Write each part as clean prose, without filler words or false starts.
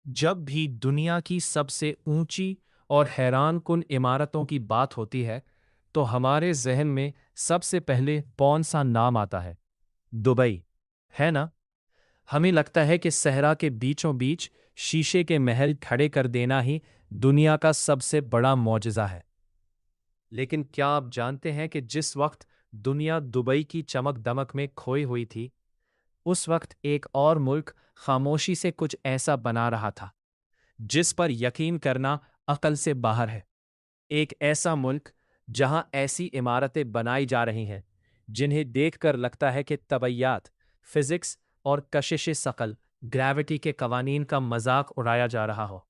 जब भी दुनिया की सबसे ऊंची और हैरान कुन इमारतों की बात होती है, तो हमारे जहन में सबसे पहले कौन सा नाम आता है? दुबई, है ना? हमें लगता है कि सहरा के बीचों बीच शीशे के महल खड़े कर देना ही दुनिया का सबसे बड़ा मौजज़ा है। लेकिन क्या आप जानते हैं कि जिस वक्त दुनिया दुबई की चमक दमक में खोई हुई थी, उस वक्त एक और मुल्क खामोशी से कुछ ऐसा बना रहा था जिस पर यकीन करना अकल से बाहर है। एक ऐसा मुल्क जहां ऐसी इमारतें बनाई जा रही हैं जिन्हें देखकर लगता है कि तबैयात, फिजिक्स और कशिश सकल, ग्रेविटी के कवानीन का मजाक उड़ाया जा रहा हो।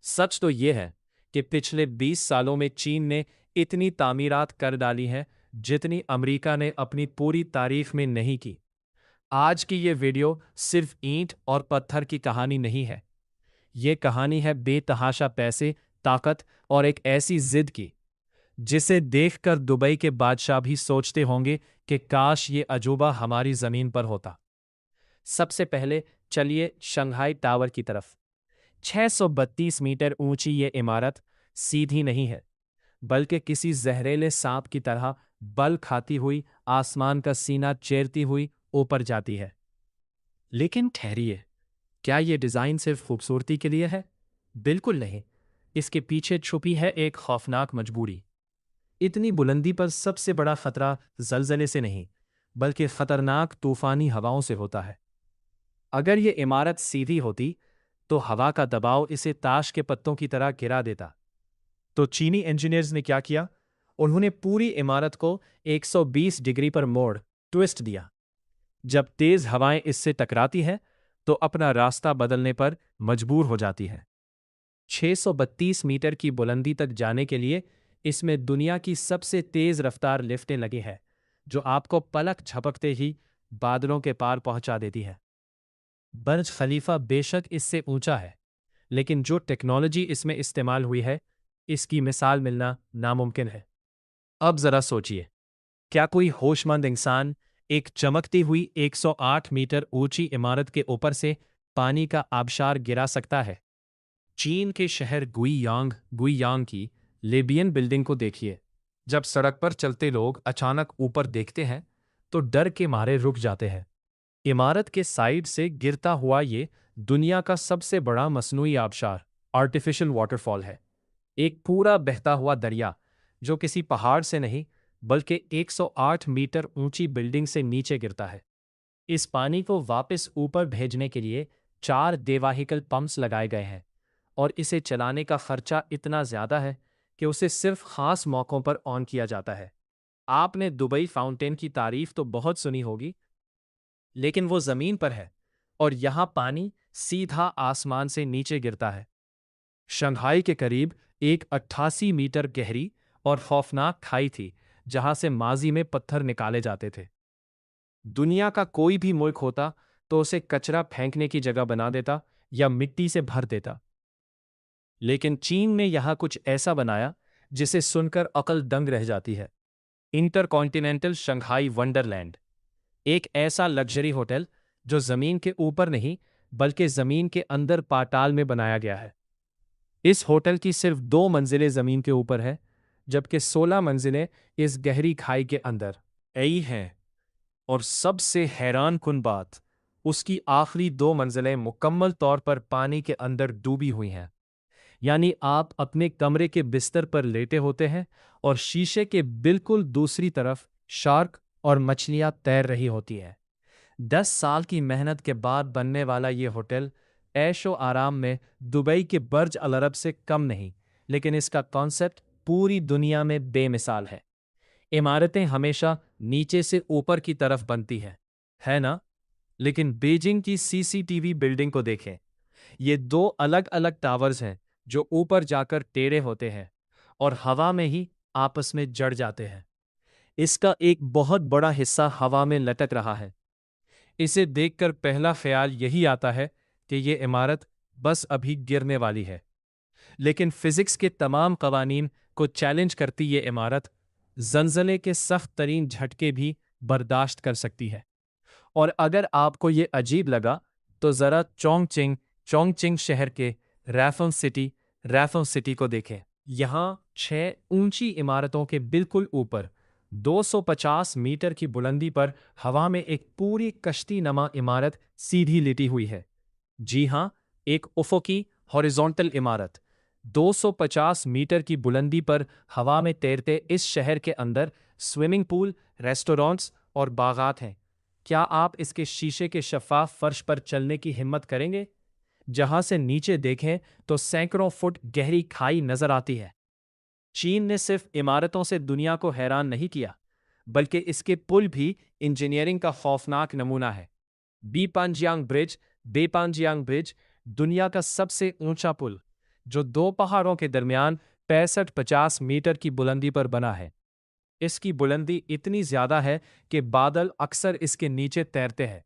सच तो ये है कि पिछले 20 सालों में चीन ने इतनी तामीरात कर डाली हैं जितनी अमेरिका ने अपनी पूरी तारीख में नहीं की। आज की ये वीडियो सिर्फ ईंट और पत्थर की कहानी नहीं है। ये कहानी है बेतहाशा पैसे, ताकत और एक ऐसी जिद की जिसे देखकर दुबई के बादशाह भी सोचते होंगे कि काश ये अजूबा हमारी जमीन पर होता। सबसे पहले चलिए शंघाई टावर की तरफ। 632 मीटर ऊंची ये इमारत सीधी नहीं है, बल्कि किसी जहरीले सांप की तरह बल खाती हुई आसमान का सीना चीरती हुई ऊपर जाती है। लेकिन ठहरिए, क्या ये डिज़ाइन सिर्फ खूबसूरती के लिए है? बिल्कुल नहीं। इसके पीछे छुपी है एक खौफनाक मजबूरी। इतनी बुलंदी पर सबसे बड़ा खतरा जलजले से नहीं, बल्कि खतरनाक तूफानी हवाओं से होता है। अगर ये इमारत सीधी होती, तो हवा का दबाव इसे ताश के पत्तों की तरह गिरा देता। तो चीनी इंजीनियर्स ने क्या किया? उन्होंने पूरी इमारत को 120 डिग्री पर मोड़, ट्विस्ट दिया। जब तेज हवाएं इससे टकराती हैं, तो अपना रास्ता बदलने पर मजबूर हो जाती है। 632 मीटर की बुलंदी तक जाने के लिए इसमें दुनिया की सबसे तेज रफ्तार लिफ्टें लगी हैं, जो आपको पलक झपकते ही बादलों के पार पहुंचा देती है। बर्ज खलीफा बेशक इससे ऊंचा है, लेकिन जो टेक्नोलॉजी इसमें इस्तेमाल हुई है, इसकी मिसाल मिलना नामुमकिन है। अब जरा सोचिए, क्या कोई होशमंद इंसान एक चमकती हुई 108 मीटर ऊंची इमारत के ऊपर से पानी का आबशार गिरा सकता है? चीन के शहर गुइयांग की लेबियन बिल्डिंग को देखिए। जब सड़क पर चलते लोग अचानक ऊपर देखते हैं, तो डर के मारे रुक जाते हैं। इमारत के साइड से गिरता हुआ ये दुनिया का सबसे बड़ा मसनूई आबशार, आर्टिफिशियल वाटरफॉल है। एक पूरा बहता हुआ दरिया जो किसी पहाड़ से नहीं, बल्कि 108 मीटर ऊंची बिल्डिंग से नीचे गिरता है। इस पानी को वापस ऊपर भेजने के लिए 4 देवाहिकल पंप्स लगाए गए हैं, और इसे चलाने का खर्चा इतना ज्यादा है कि उसे सिर्फ खास मौकों पर ऑन किया जाता है। आपने दुबई फाउंटेन की तारीफ तो बहुत सुनी होगी, लेकिन वो जमीन पर है, और यहाँ पानी सीधा आसमान से नीचे गिरता है। शंघाई के करीब एक 88 मीटर गहरी और खौफनाक खाई थी, जहां से माजी में पत्थर निकाले जाते थे। दुनिया का कोई भी मुल्क होता तो उसे कचरा फेंकने की जगह बना देता या मिट्टी से भर देता, लेकिन चीन ने यहां कुछ ऐसा बनाया जिसे सुनकर अकल दंग रह जाती है। इंटरकॉन्टिनेंटल शंघाई वंडरलैंड, एक ऐसा लग्जरी होटल जो जमीन के ऊपर नहीं, बल्कि जमीन के अंदर पाताल में बनाया गया है। इस होटल की सिर्फ 2 मंजिलें जमीन के ऊपर है, जबकि 16 मंजिलें इस गहरी खाई के अंदर आई हैं। और सबसे हैरान कुन बात, उसकी आखिरी 2 मंजिलें मुकम्मल तौर पर पानी के अंदर डूबी हुई हैं। यानी आप अपने कमरे के बिस्तर पर लेटे होते हैं और शीशे के बिल्कुल दूसरी तरफ शार्क और मछलियां तैर रही होती हैं। 10 साल की मेहनत के बाद बनने वाला ये होटल ऐशो आराम में दुबई के बर्ज अल अरब से कम नहीं, लेकिन इसका कॉन्सेप्ट पूरी दुनिया में बेमिसाल है। इमारतें हमेशा नीचे से ऊपर की तरफ बनती हैं, है ना? लेकिन बीजिंग की सीसीटीवी बिल्डिंग को देखें। ये 2 अलग अलग टावर्स हैं जो ऊपर जाकर टेढ़े होते हैं और हवा में ही आपस में जड़ जाते हैं। इसका एक बहुत बड़ा हिस्सा हवा में लटक रहा है। इसे देखकर पहला ख्याल यही आता है कि ये इमारत बस अभी गिरने वाली है। लेकिन फिजिक्स के तमाम कवानीन को चैलेंज करती ये इमारत ज़लज़ले के सख्त तरीन झटके भी बर्दाश्त कर सकती है। और अगर आपको ये अजीब लगा, तो ज़रा चोंगचिंग चोंगचिंग शहर के रैफन सिटी को देखें। यहाँ 6 ऊंची इमारतों के बिल्कुल ऊपर 250 मीटर की बुलंदी पर हवा में एक पूरी कश्ती नमा इमारत सीधी लेटी हुई है। जी हाँ, एक उफ़क़ी हॉरिजॉन्टल इमारत 250 मीटर की बुलंदी पर हवा में तैरते इस शहर के अंदर स्विमिंग पूल, रेस्टोरेंट्स और बागात हैं। क्या आप इसके शीशे के शफ़ाफ फर्श पर चलने की हिम्मत करेंगे? जहां से नीचे देखें तो सैकड़ों फुट गहरी खाई नजर आती है। चीन ने सिर्फ इमारतों से दुनिया को हैरान नहीं किया, बल्कि इसके पुल भी इंजीनियरिंग का खौफनाक नमूना है। बेपांजियांग ब्रिज दुनिया का सबसे ऊंचा पुल, जो 2 पहाड़ों के दरमियान 65-50 मीटर की बुलंदी पर बना है। इसकी बुलंदी इतनी ज्यादा है कि बादल अक्सर इसके नीचे तैरते हैं।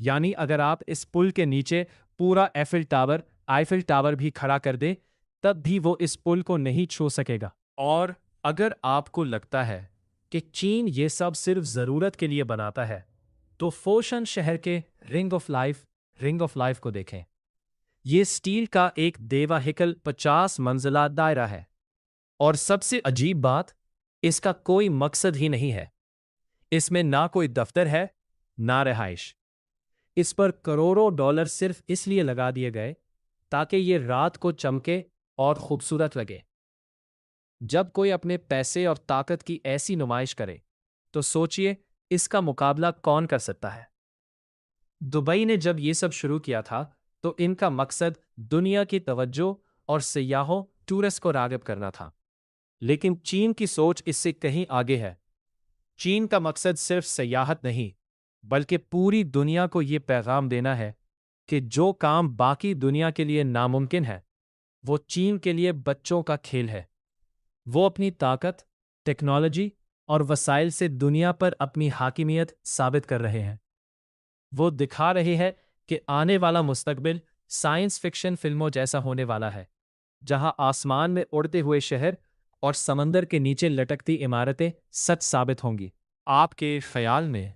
यानी अगर आप इस पुल के नीचे पूरा आईफिल टावर भी खड़ा कर दे, तब भी वो इस पुल को नहीं छू सकेगा। और अगर आपको लगता है कि चीन ये सब सिर्फ जरूरत के लिए बनाता है, तो फोशन शहर के रिंग ऑफ लाइफ को देखें। ये स्टील का एक देवाहिकल 50 मंजिला दायरा है। और सबसे अजीब बात, इसका कोई मकसद ही नहीं है। इसमें ना कोई दफ्तर है, ना रिहाइश। इस पर करोड़ों डॉलर सिर्फ इसलिए लगा दिए गए ताकि ये रात को चमके और खूबसूरत लगे। जब कोई अपने पैसे और ताकत की ऐसी नुमाइश करे, तो सोचिए इसका मुकाबला कौन कर सकता है। दुबई ने जब ये सब शुरू किया था, तो इनका मकसद दुनिया की तवज्जो और टूरिस्ट को राग़िब करना था। लेकिन चीन की सोच इससे कहीं आगे है। चीन का मकसद सिर्फ सयाहत नहीं, बल्कि पूरी दुनिया को ये पैगाम देना है कि जो काम बाकी दुनिया के लिए नामुमकिन है, वो चीन के लिए बच्चों का खेल है। वो अपनी ताकत, टेक्नोलॉजी और वसाइल से दुनिया पर अपनी हाकिमियत साबित कर रहे हैं। वो दिखा रहे हैं कि आने वाला मुस्तकबिल साइंस फिक्शन फिल्मों जैसा होने वाला है, जहां आसमान में उड़ते हुए शहर और समंदर के नीचे लटकती इमारतें सच साबित होंगी। आपके ख्याल में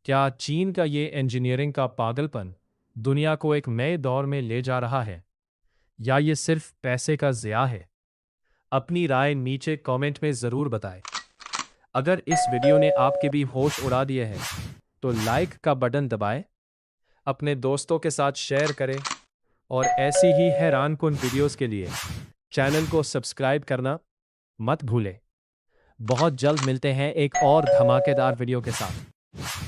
क्या चीन का ये इंजीनियरिंग का पागलपन दुनिया को एक नए दौर में ले जा रहा है, या ये सिर्फ पैसे का ज़िया है? अपनी राय नीचे कमेंट में ज़रूर बताएं। अगर इस वीडियो ने आपके भी होश उड़ा दिए हैं, तो लाइक का बटन दबाएं, अपने दोस्तों के साथ शेयर करें और ऐसी ही हैरानकुन वीडियोस के लिए चैनल को सब्सक्राइब करना मत भूलें। बहुत जल्द मिलते हैं एक और धमाकेदार वीडियो के साथ।